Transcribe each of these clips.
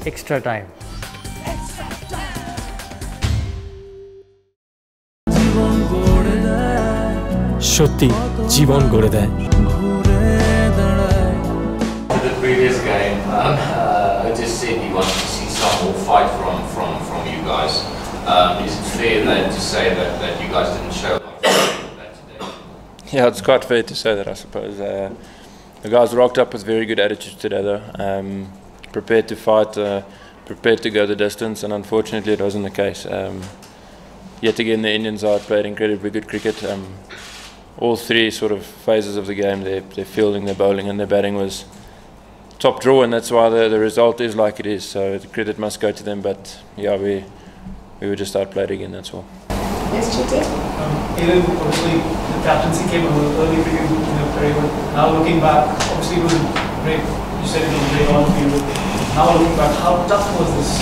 extra time. সত্যি জীবন গড়ে দেয়। The previous game, I just said he wants to see some more fight from you guys. Is it fair to say that you guys didn't show that today? Yeah, it's quite fair to say that, I suppose. The guys rocked up with very good attitudes today, though. Prepared to fight, prepared to go the distance, and unfortunately it wasn't the case. Yet again, the Indian side played incredibly good cricket. All three sort of phases of the game, their fielding, their bowling and their batting was top draw, and that's why the result is like it is. So the credit must go to them, but yeah, we were just outplayed again, that's all. Yes, Chiti. Aiden, obviously the captaincy came a little early for you in the career, but now looking back, obviously it was a great, you said it was a great honour for you, but now looking back, how tough was this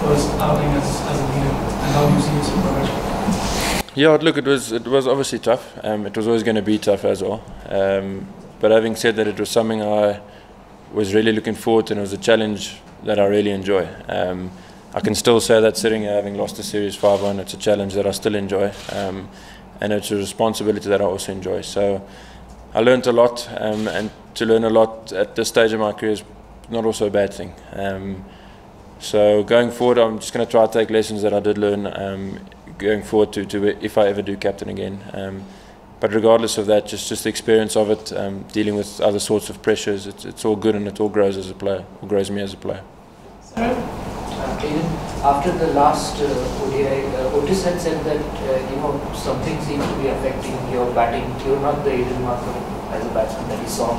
first outing as a leader, and how do you see this progression? Yeah, look, it was obviously tough. It was always going to be tough as well. But having said that, it was something I was really looking forward to, and it was a challenge that I really enjoy. I can still say that sitting here, having lost the series 5-1, it's a challenge that I still enjoy, and it's a responsibility that I also enjoy. So I learned a lot, and to learn a lot at this stage of my career is not also a bad thing. So going forward, I'm just going to try to take lessons that I did learn going forward to if I ever do captain again. But regardless of that, just the experience of it, dealing with other sorts of pressures, it's all good and it all grows as a player, or grows me as a player. Aiden, after the last ODI, Otis had said that something seems to be affecting your batting. You're not the Aiden Markram as a batsman that he saw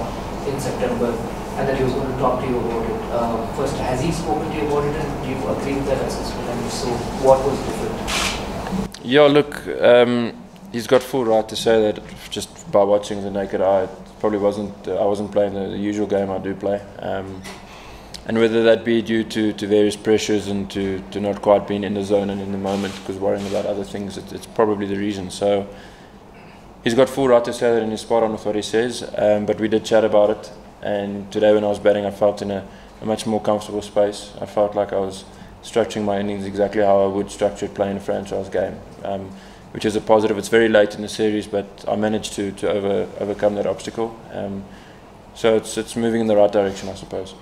in September, and that he was going to talk to you about it. First, has he spoken to you about it, and do you agree with that assessment? And if so, what was different? Yeah, look, he's got full right to say that just by watching the naked eye. It probably I wasn't playing the usual game I do play. And whether that be due to various pressures and to not quite being in the zone and in the moment because worrying about other things, it's probably the reason. So he's got full right to say that, and he's spot on with what he says. But we did chat about it, and today when I was batting, I felt in a much more comfortable space. I felt like I was structuring my innings exactly how I would structure it playing a franchise game, which is a positive. It's very late in the series, but I managed to overcome that obstacle. So it's moving in the right direction, I suppose.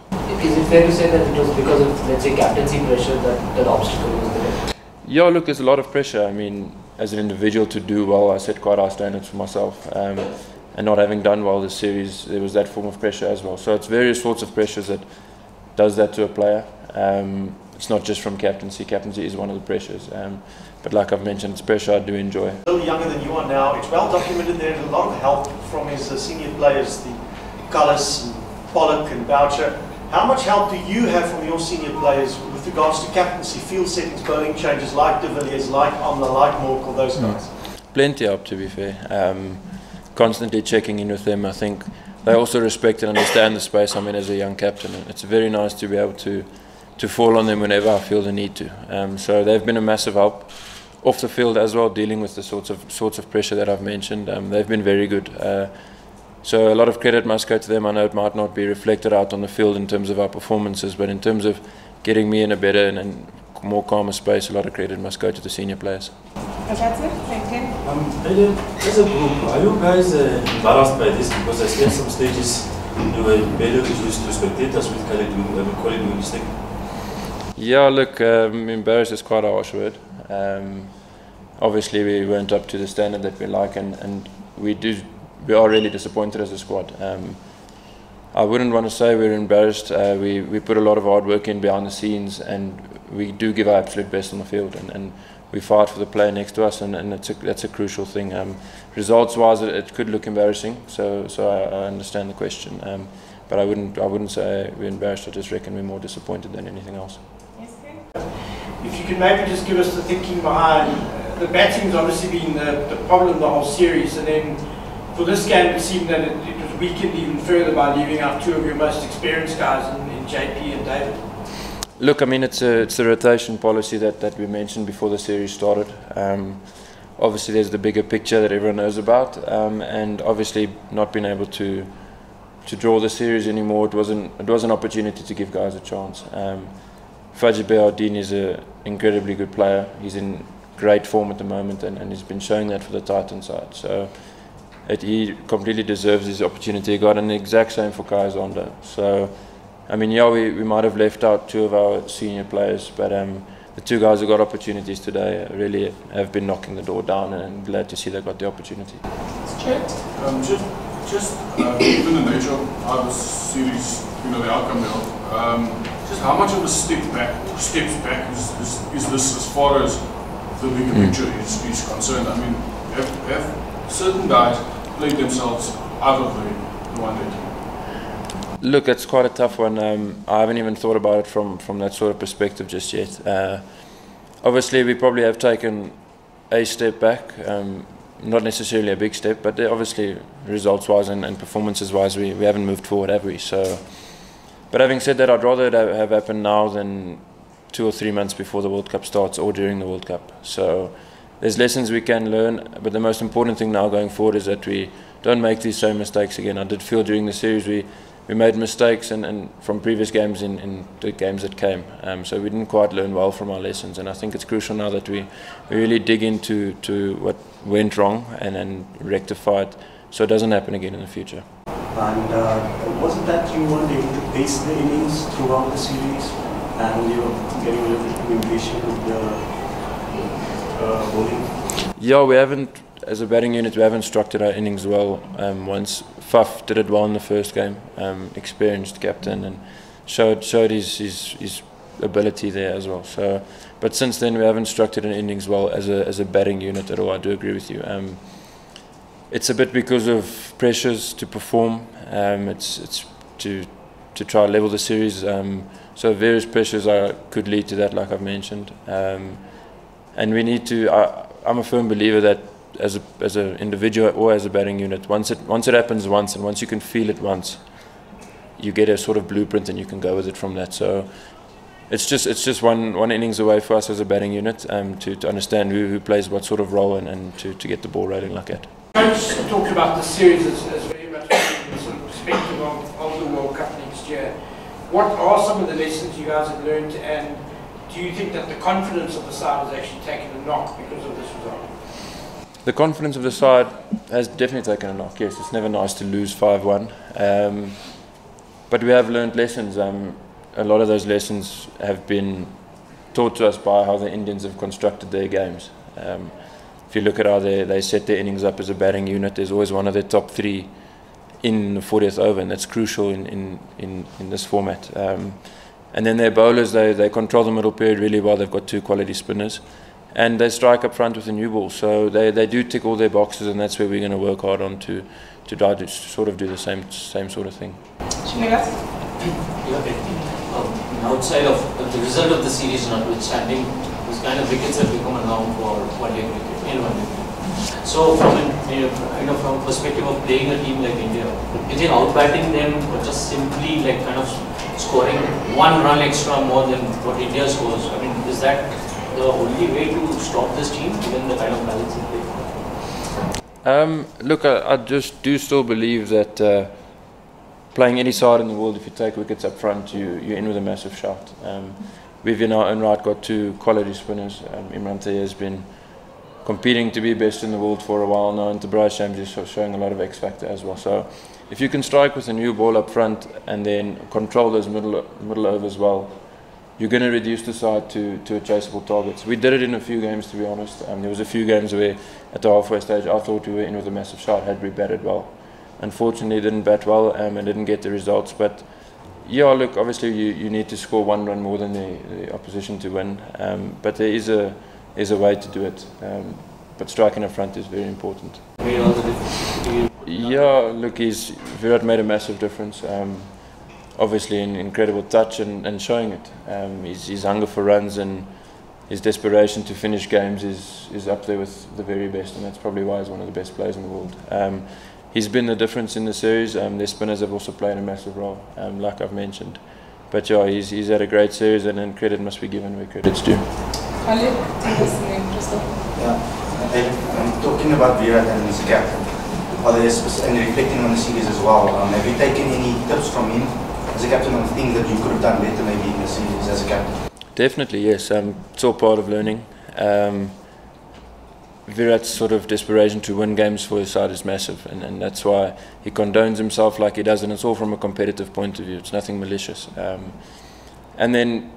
Is it fair to say that it was because of, let's say, captaincy pressure that obstacle was there? Yeah, look, there's a lot of pressure. I mean, as an individual to do well, I set quite high standards for myself. And not having done well this series, there was that form of pressure as well. So it's various sorts of pressures that does that to a player. It's not just from captaincy. Captaincy is one of the pressures. But like I've mentioned, it's pressure I do enjoy. A little younger than you are now. It's well documented there's a lot of help from his senior players, the Cullis, and Pollock and Boucher. How much help do you have from your senior players with regards to captaincy, field settings, bowling changes, like De Villiers, like Amla, like Morkel, those guys? Plenty up, to be fair. Constantly checking in with them. I think they also respect and understand the space I'm in as a young captain. And it's very nice to be able to fall on them whenever I feel the need to. So they've been a massive help off the field as well, dealing with the sorts of pressure that I've mentioned. They've been very good. So a lot of credit must go to them. I know it might not be reflected out on the field in terms of our performances, but in terms of getting me in a better and more calmer space, a lot of credit must go to the senior players. Aiden, as a group, are you guys embarrassed by this? Because I see at some stages you were barely reduced to spectators with Khalid doing this thing. Yeah, look, embarrassed is quite a harsh word. Obviously, we weren't up to the standard that we like, and we are really disappointed as a squad. I wouldn't want to say we're embarrassed. We put a lot of hard work in behind the scenes, and we do give our absolute best on the field, and we fight for the player next to us, and that's a crucial thing. Results-wise, it could look embarrassing, so I understand the question. But I wouldn't say we're embarrassed. I just reckon we're more disappointed than anything else. If you could maybe just give us the thinking behind the batting's obviously been the problem the whole series, and then for this game it seemed that it was weakened even further by leaving out two of your most experienced guys in JP and David. Look, I mean, it's the rotation policy that we mentioned before the series started. Obviously, there's the bigger picture that everyone knows about, and obviously not being able to draw the series anymore. It was an opportunity to give guys a chance. Fadji Behardine is an incredibly good player. He's in great form at the moment, and he's been showing that for the Titan side. So he completely deserves his opportunity. He got an exact same for Kai Zonda. So, I mean, yeah, we might have left out 2 of our senior players, but the 2 guys who got opportunities today really have been knocking the door down, and I'm glad to see they got the opportunity. Given the nature of how this series, the outcome now, just how much of a steps back is this as far as the bigger picture is concerned? I mean, have certain guys played themselves out of the one-day team? Look, it's quite a tough one. I haven't even thought about it from that sort of perspective just yet. Obviously, we probably have taken a step back. Not necessarily a big step, but obviously results-wise and performances-wise, we haven't moved forward, have we? So, but having said that, I'd rather it have happened now than 2 or 3 months before the World Cup starts or during the World Cup. So there's lessons we can learn, but the most important thing now going forward is that we don't make these same mistakes again. I did feel during the series we made mistakes and from previous games in the games that came. So we didn't quite learn well from our lessons, and I think it's crucial now that we really dig into what went wrong and rectify it so it doesn't happen again in the future. And was it that you weren't able to pace the innings throughout the series and you were getting a little bit too impatient with the bowling? Yeah, we haven't, as a batting unit, we haven't structured our innings well once. Faf did it well in the first game, experienced captain, and showed his ability there as well. So, but since then we haven't structured an innings well as a batting unit at all. I do agree with you. It's a bit because of pressures to perform. It's to try to level the series. So various pressures could lead to that, like I've mentioned. And we need to. I'm a firm believer that as an individual or as a batting unit, once it happens once, and once you can feel it once, you get a sort of blueprint and you can go with it from that. So it's just one innings away for us as a batting unit to understand who plays what sort of role and to get the ball rolling like that. Coach talked about the series as very much in the sort of perspective of the World Cup next year. What are some of the lessons you guys have learned, and do you think that the confidence of the side has actually taken a knock because of this result? The confidence of the side has definitely taken a knock, yes. It's never nice to lose 5-1. But we have learned lessons. A lot of those lessons have been taught to us by how the Indians have constructed their games. If you look at how they set their innings up as a batting unit, there's always one of their top 3 in the 40th over, and that's crucial in this format. And then their bowlers, they control the middle period really well. They've got 2 quality spinners. And they strike up front with a new ball, so they do tick all their boxes, and that's where we're going to work hard on to try to sort of do the same sort of thing. Outside of the result of the series notwithstanding, those kind of wickets have become a norm for one-day cricket in one-day cricket. So from a perspective of playing a team like India, is it outbatting them or just simply like kind of scoring 1 run extra more than what India scores? I mean, is that the only way to stop this team, given the kind of balance in play? Look, I just do still believe that playing any side in the world, if you take wickets up front, you're in with a massive shout. We've in our own right got 2 quality spinners. Imran Taye has been competing to be best in the world for a while now, and Tobias James is showing a lot of X factor as well. So if you can strike with a new ball up front and then control those middle overs well, you're going to reduce the side to chaseable targets. We did it in a few games, to be honest. There was a few games where at the halfway stage I thought we were in with a massive shot had we batted well. Unfortunately didn't bat well and didn't get the results, but yeah, look, obviously you need to score 1 run more than the opposition to win, but there is a way to do it, but striking up front is very important. Yeah, look, Virat made a massive difference. Obviously an incredible touch and showing it. His hunger for runs and his desperation to finish games is up there with the very best, and that's probably why he's one of the best players in the world. He's been the difference in the series. Their spinners have also played a massive role, like I've mentioned. But yeah, he's had a great series, and credit must be given where credit's due. Yeah, and talking about Virat and his captain, and reflecting on the series as well, have you taken any tips from him as a captain on things that you could have done better maybe in the series as a captain? Definitely, yes. It's all part of learning. Virat's sort of desperation to win games for his side is massive, and that's why he condones himself like he does, and it's all from a competitive point of view. It's nothing malicious. And then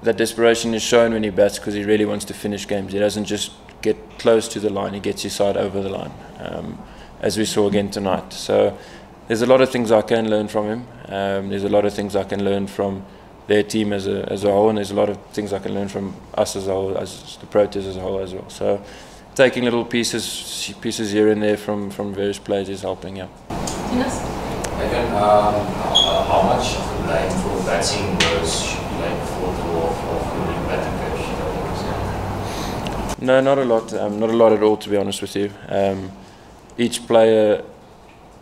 that desperation is shown when he bats because he really wants to finish games. He doesn't just get close to the line, he gets his side over the line, as we saw again tonight. So there's a lot of things I can learn from him. There's a lot of things I can learn from their team as a whole, and there's a lot of things I can learn from us as a whole, as the Proteas as a whole as well. So taking little pieces here and there from various players is helping, yeah. Again, how much of the blame for batting should be laid for the batting coach? No, not a lot. Not a lot at all, to be honest with you. Each player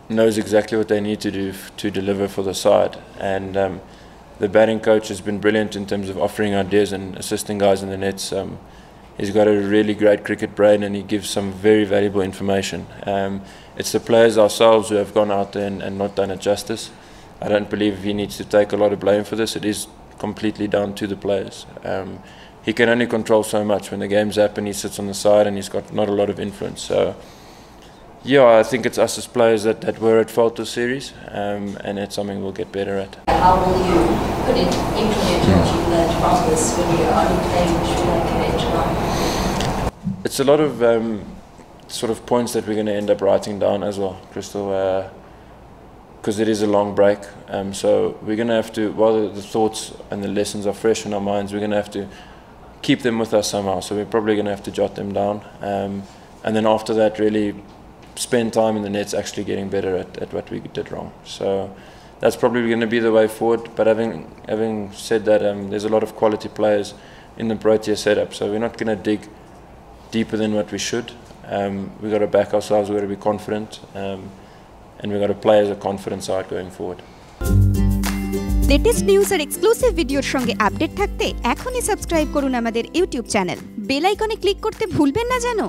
knows exactly what they need to do to deliver for the side, and the batting coach has been brilliant in terms of offering ideas and assisting guys in the nets. He's got a really great cricket brain, and he gives some very valuable information. It's the players ourselves who have gone out there and not done it justice. I don't believe he needs to take a lot of blame for this. It is completely down to the players. He can only control so much. When the games happen, he sits on the side and he's got not a lot of influence. So, yeah, I think it's us as players that were at fault this series, and it's something we'll get better at. How will you implement what you've learned from this when you are playing Sri Lanka in July? It's a lot of sort of points that we're going to end up writing down as well, Crystal, because it is a long break. So we're going to have to, while the thoughts and the lessons are fresh in our minds, we're going to have to keep them with us somehow. So we're probably going to have to jot them down, and then after that, really spend time in the nets actually getting better at what we did wrong. So that's probably going to be the way forward. But having said that, there's a lot of quality players in the Protea setup, so we're not going to dig deeper than what we should. We've got to back ourselves, we've got to be confident, and we've got to play as a confident side going forward. Latest news আর exclusive ভিডিওর সঙ্গে update থাকতে এখনই subscribe করুন আমাদের YouTube channel. Bell আইকনে click করতে ভুলবেন না যেন।